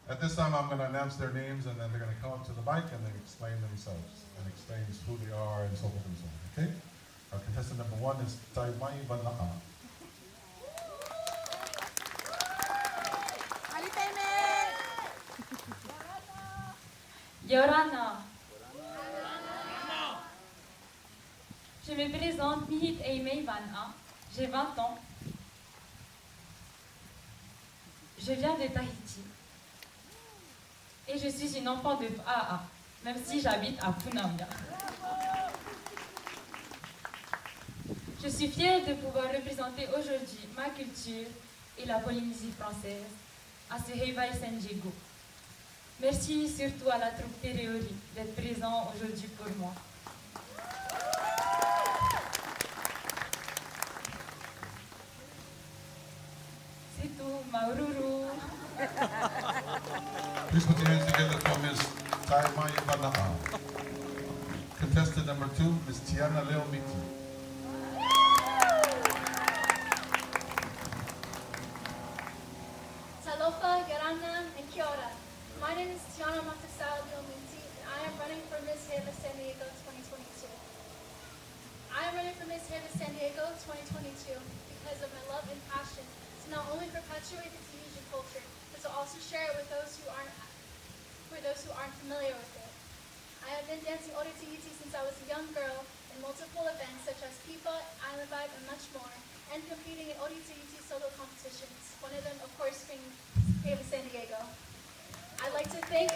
At this time, I'm going to announce their names, and then they're going to come up to the mic and then explain themselves and explain who they are and so forth and so on. Okay? Our contestant number 1 is Ivana Moi. Yorana. Je me présente Mihit Aime Ivana. J'ai 20 ans. Je viens de Tahiti. Et je suis une enfant de Pa'a, même si j'habite à Punamia. Je suis fière de pouvoir représenter aujourd'hui ma culture et la Polynésie française à ce Heiva San Diego. Merci surtout à la troupe Ori d'être présent aujourd'hui pour moi. C'est tout, Maururu. Please put your hands together for Ms. Ivana Moi. Contestant number 2, Ms. Tiana Leomiti. Talofa, Garana, and Kia ora. My name is Tiana Matasao Leomiti, and I am running for Miss Heiva San Diego 2022. I am running for Miss Heiva San Diego 2022 because of my love and passion to not only perpetuate the Tahitian culture, but to also share it with those who aren't familiar with it. I have been dancing Ori Tahiti since I was a young girl in multiple events such as Pipa, Island Vibe, and much more, and competing in Ori Tahiti solo competitions, one of them, of course, being Heiva San Diego. I'd like to thank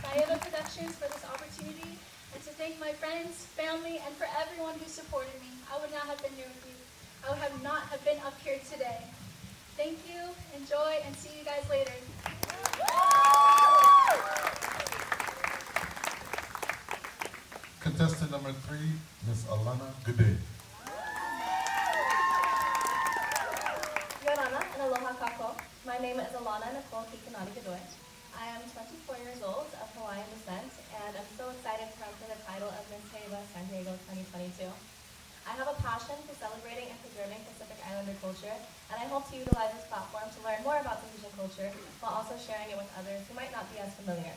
Heiva Productions for this opportunity, and to thank my friends, family, and for everyone who supported me. I would not have been here with you. I would not have been up here today. Thank you, enjoy, and see you guys later. Contestant number 3, Ms. Alana Goudet. Yorana and aloha kako. My name is Alana Nicole Kikanani Godoy. I am 24 years old, of Hawaiian descent, and I'm so excited to run for the title of Miss Heiva San Diego 2022. I have a passion for celebrating and preserving Pacific Islander culture, and I hope to utilize this platform to learn more about Tahitian culture while also sharing it with others who might not be as familiar.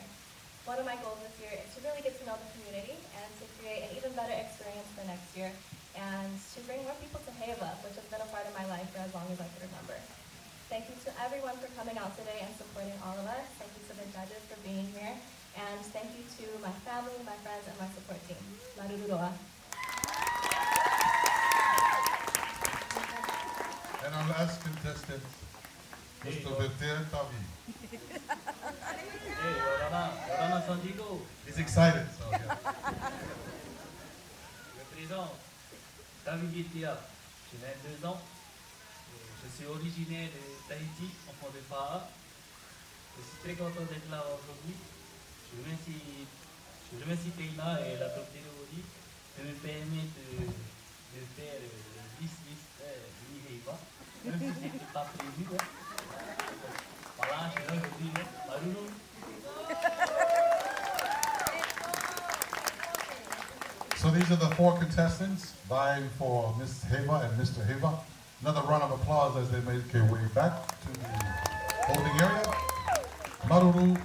One of my goals this year is to really get to know the community and to create an even better experience for next year, and to bring more people to Heiva, which has been a part of my life for as long as I can remember. Thank you to everyone for coming out today and supporting all of us. Thank you to the judges for being here. And thank you to my family, my friends, and my support team. Marururoa. And our last contestant, Mr. Beter Tavi. Hey, Ivana San Diego. He's excited, so yeah. Je me présente. David Tia. J'ai 22 ans. Je suis originaire de Tahiti, enfant de Pa'a. Je suis très content d'être là aujourd'hui. Je remercie Teina et la troupe Ori de me permettre de faire vice-liste Heiva, même si ce n'était pas prévu. Voilà, je suis là aujourd'hui. Maruru. So these are the 4 contestants vying for Miss Heiva and Mr. Heiva. Another round of applause as they make their way back to the holding area. Maruru.